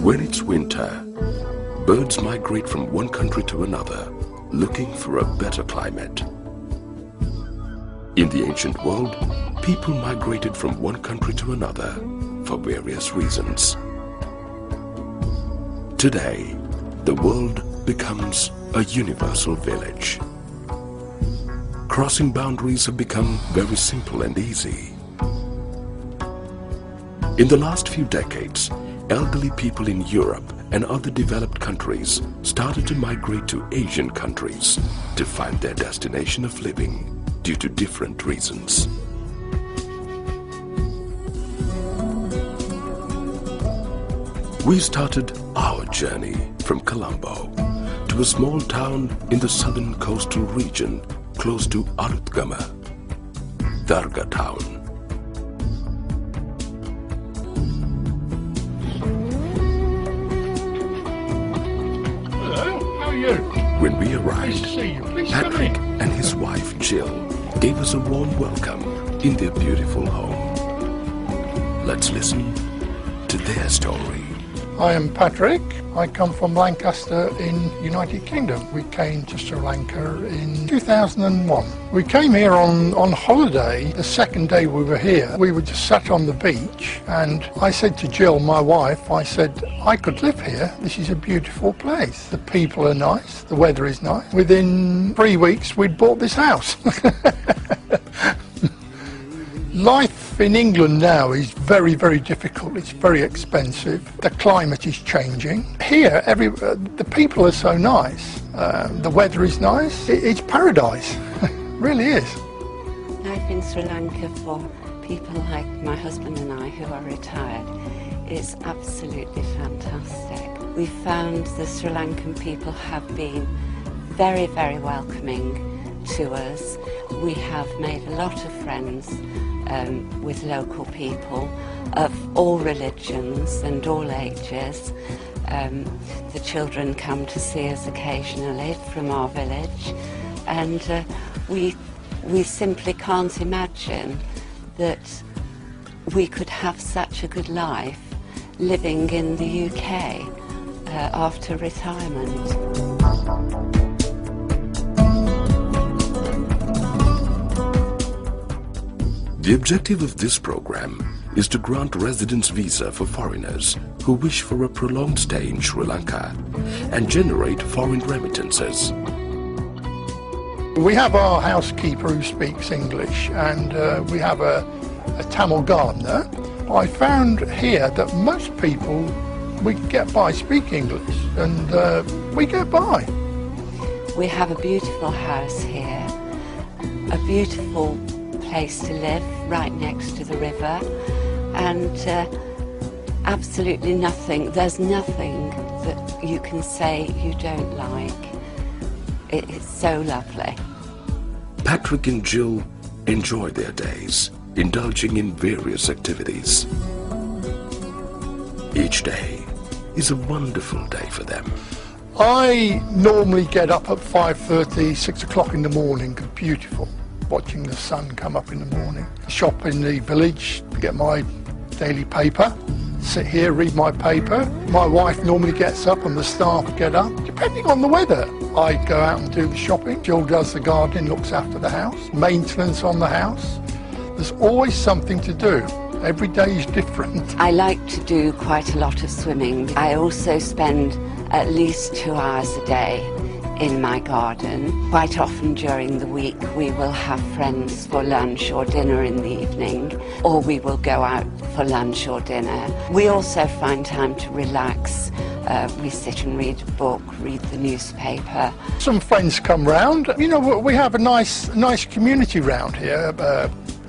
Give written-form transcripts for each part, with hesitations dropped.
When it's winter, birds migrate from one country to another, looking for a better climate. In the ancient world, people migrated from one country to another for various reasons. Today, the world becomes a universal village. Crossing boundaries have become very simple and easy. In the last few decades, elderly people in Europe and other developed countries started to migrate to Asian countries to find their destination of living due to different reasons. We started our journey from Colombo to a small town in the southern coastal region close to Alutgama, Darga town. When we arrived, Patrick and his wife Jill gave us a warm welcome in their beautiful home. Let's listen to their story. I am Patrick. I come from Lancaster in United Kingdom. We came to Sri Lanka in 2001. We came here on holiday. The second day we were here, we were just sat on the beach and I said to Jill, my wife, I said, I could live here. This is a beautiful place. The people are nice. The weather is nice. Within 3 weeks, we'd bought this house. Life in England now is very, very difficult. It's very expensive. The climate is changing. Here, the people are so nice. The weather is nice. It's paradise. It really is. Life in Sri Lanka for people like my husband and I who are retired is absolutely fantastic. We found the Sri Lankan people have been very, very welcoming to us. We have made a lot of friends with local people of all religions and all ages. The children come to see us occasionally from our village, and we simply can't imagine that we could have such a good life living in the UK after retirement. The objective of this program is to grant residence visa for foreigners who wish for a prolonged stay in Sri Lanka and generate foreign remittances. We have our housekeeper who speaks English, and we have a Tamil gardener. I found here that most people, we get by speak English, and we get by. We have a beautiful house here, a beautiful place to live right next to the river, and absolutely nothing, there's nothing that you can say you don't like. It's so lovely. Patrick and Jill enjoy their days, indulging in various activities. Each day is a wonderful day for them. I normally get up at 5:30, 6 o'clock in the morning, beautiful. Watching the sun come up in the morning. Shop in the village to get my daily paper. Sit here, read my paper. My wife normally gets up and the staff get up, depending on the weather. I go out and do the shopping. Jill does the gardening, looks after the house. Maintenance on the house. There's always something to do. Every day is different. I like to do quite a lot of swimming. I also spend at least 2 hours a day in my garden. Quite often during the week we will have friends for lunch or dinner in the evening, or we will go out for lunch or dinner. We also find time to relax. We sit and read a book, read the newspaper. Some friends come round. You know, we have a nice community round here,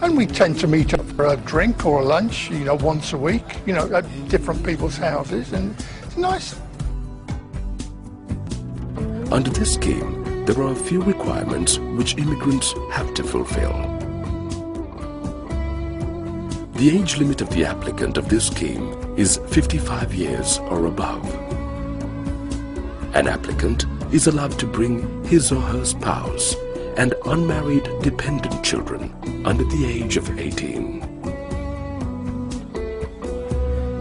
and we tend to meet up for a drink or a lunch, you know, once a week, you know, at different people's houses, and it's nice. Under this scheme, there are a few requirements which immigrants have to fulfill. The age limit of the applicant of this scheme is 55 years or above. An applicant is allowed to bring his or her spouse and unmarried dependent children under the age of 18.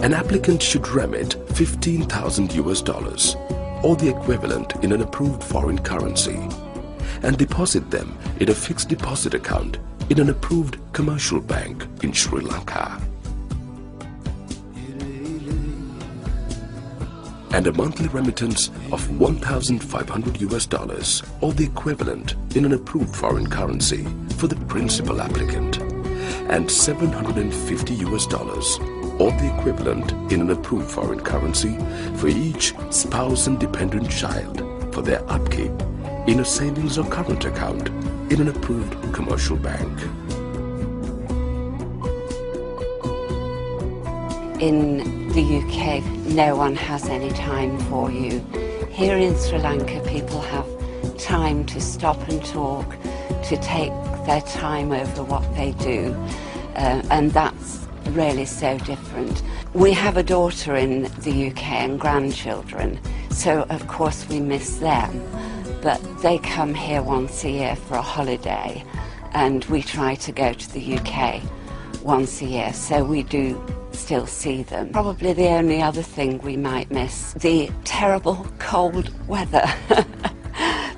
An applicant should remit $15,000 US, or the equivalent in an approved foreign currency, and deposit them in a fixed deposit account in an approved commercial bank in Sri Lanka. And a monthly remittance of $1,500 US, or the equivalent in an approved foreign currency for the principal applicant, and $750 US, or the equivalent in an approved foreign currency for each spouse and dependent child for their upkeep in a savings or current account in an approved commercial bank. In the UK, no one has any time for you. Here in Sri Lanka, people have time to stop and talk, to take their time over what they do, and that's really so different. We have a daughter in the UK and grandchildren, so of course we miss them, but they come here once a year for a holiday, and we try to go to the UK once a year, so we do still see them. Probably the only other thing we might miss, the terrible cold weather.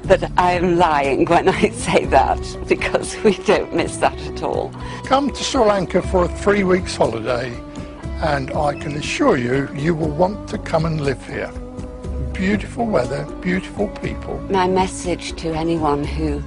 But I am lying when I say that, because we don't miss that at all. Come to Sri Lanka for a 3 weeks holiday, and I can assure you, you will want to come and live here. Beautiful weather, beautiful people. My message to anyone who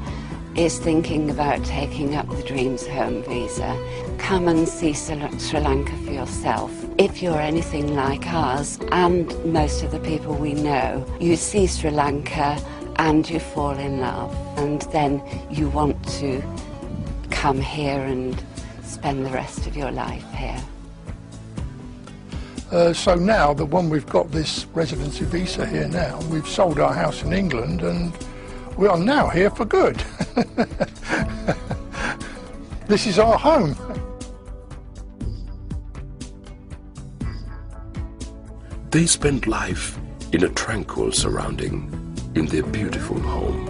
is thinking about taking up the Dreams Home visa, come and see Sri Lanka for yourself. If you're anything like us, and most of the people we know, you see Sri Lanka and you fall in love, and then you want to come here and spend the rest of your life here. So now that when we've got this residency visa here now, we've sold our house in England and we are now here for good. This is our home. They spend life in a tranquil surrounding in their beautiful home.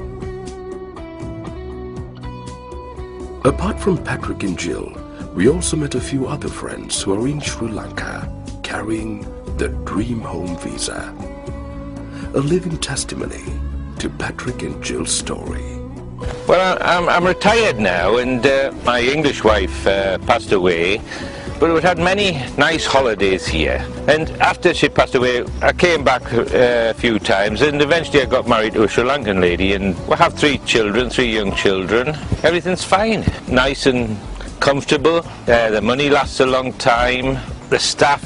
Apart from Patrick and Jill, we also met a few other friends who are in Sri Lanka carrying the Dream Home visa. A living testimony to Patrick and Jill's story. Well, I'm retired now, and my English wife passed away, but we had many nice holidays here. And after she passed away, I came back a few times, and eventually I got married to a Sri Lankan lady, and we have 3 children, 3 young children. Everything's fine, nice and comfortable. The money lasts a long time. The staff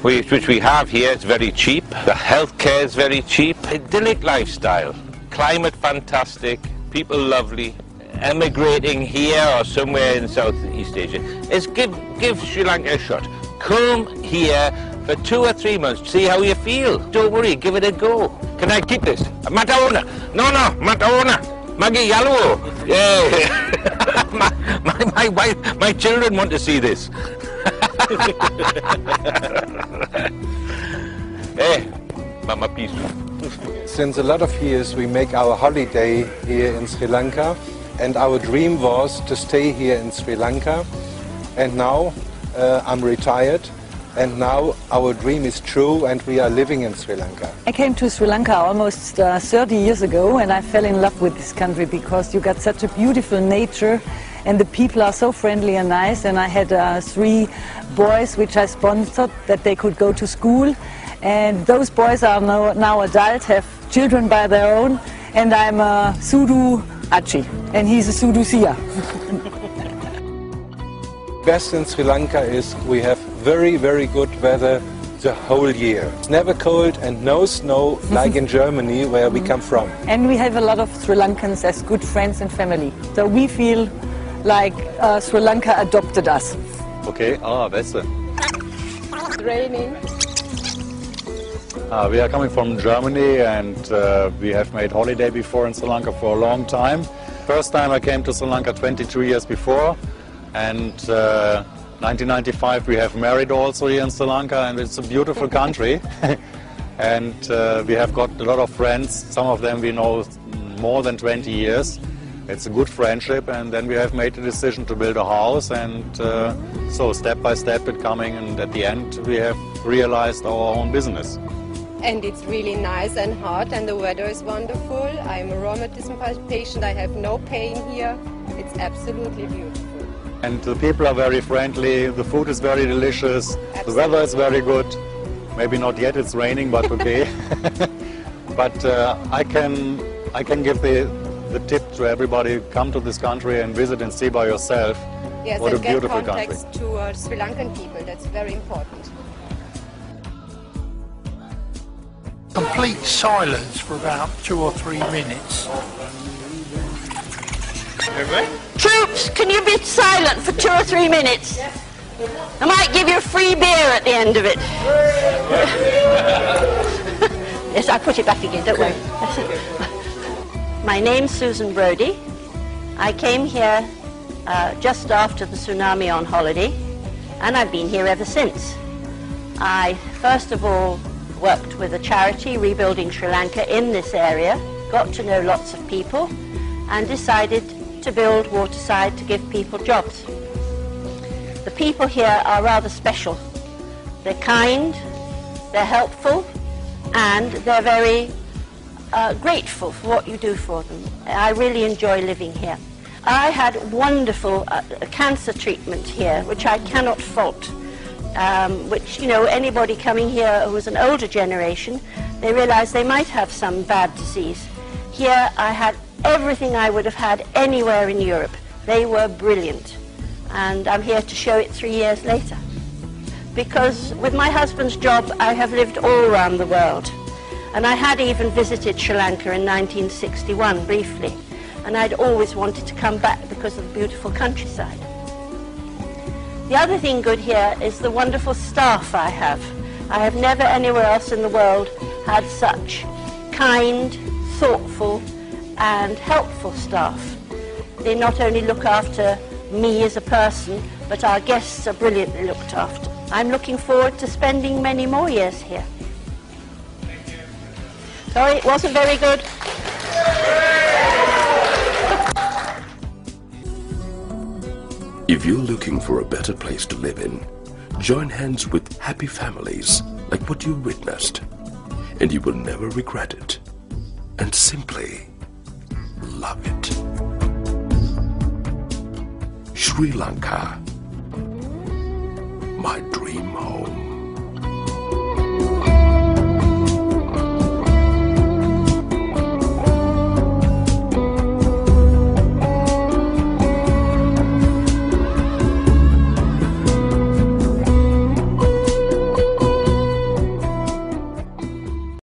which we have here is very cheap. The healthcare is very cheap. Idyllic lifestyle. Climate fantastic. People lovely. Emigrating here or somewhere in Southeast Asia is give Sri Lanka a shot. Come here for 2 or 3 months, see how you feel. Don't worry, give it a go. Can I keep this? Mataona. No, Mataona. Magi Yaluo. Yeah. my wife, my children want to see this. Hey, Mama peace. Since a lot of years we make our holiday here in Sri Lanka, and our dream was to stay here in Sri Lanka, and now I'm retired, and now our dream is true and we are living in Sri Lanka. I came to Sri Lanka almost 30 years ago, and I fell in love with this country because you got such a beautiful nature and the people are so friendly and nice, and I had 3 boys which I sponsored that they could go to school, and those boys are now adults, have children by their own, and I'm a Sudu Achi and he's a Sudu Sia. Best in Sri Lanka is we have very, very good weather the whole year. It's never cold and no snow like in Germany where we come from. And we have a lot of Sri Lankans as good friends and family. So we feel like Sri Lanka adopted us. Okay, besser. Raining. We are coming from Germany, and we have made holiday before in Sri Lanka for a long time. First time I came to Sri Lanka 22 years before, and 1995 we have married also here in Sri Lanka, and it's a beautiful country. And we have got a lot of friends, some of them we know more than 20 years. it's a good friendship, and then we have made the decision to build a house, and so step by step it coming, and at the end we have realized our own business. And it's really nice and hot, and the weather is wonderful. I'm a rheumatism patient, I have no pain here. It's absolutely beautiful. And the people are very friendly, the food is very delicious, Absolutely. The weather is very good. Maybe not yet, it's raining, but okay. But I can give the tip to everybody: come to this country and visit and see by yourself. Yes, what a and get beautiful country. contacts to Sri Lankan people, that's very important. Complete silence for about 2 or 3 minutes. Troops, can you be silent for 2 or 3 minutes? I might give you a free beer at the end of it. Yes, I'll put it back again, don't worry. My name's Susan Brodie. I came here just after the tsunami on holiday, and I've been here ever since. I first of all worked with a charity rebuilding Sri Lanka in this area, got to know lots of people, and decided to build Waterside to give people jobs. The people here are rather special. They're kind, they're helpful, and they're very grateful for what you do for them. I really enjoy living here. I had wonderful cancer treatment here, which I cannot fault. Which, you know, anybody coming here who was an older generation, they realized they might have some bad disease. Here I had everything I would have had anywhere in Europe. They were brilliant. And I'm here to show it 3 years later. Because with my husband's job, I have lived all around the world. And I had even visited Sri Lanka in 1961 briefly. And I'd always wanted to come back because of the beautiful countryside. The other thing good here is the wonderful staff I have. I have never anywhere else in the world had such kind, thoughtful and helpful staff. They not only look after me as a person, but our guests are brilliantly looked after. I'm looking forward to spending many more years here. Sorry, it wasn't very good. If you're looking for a better place to live in, join hands with happy families like what you witnessed, and you will never regret it, and simply love it. Sri Lanka, my dream home.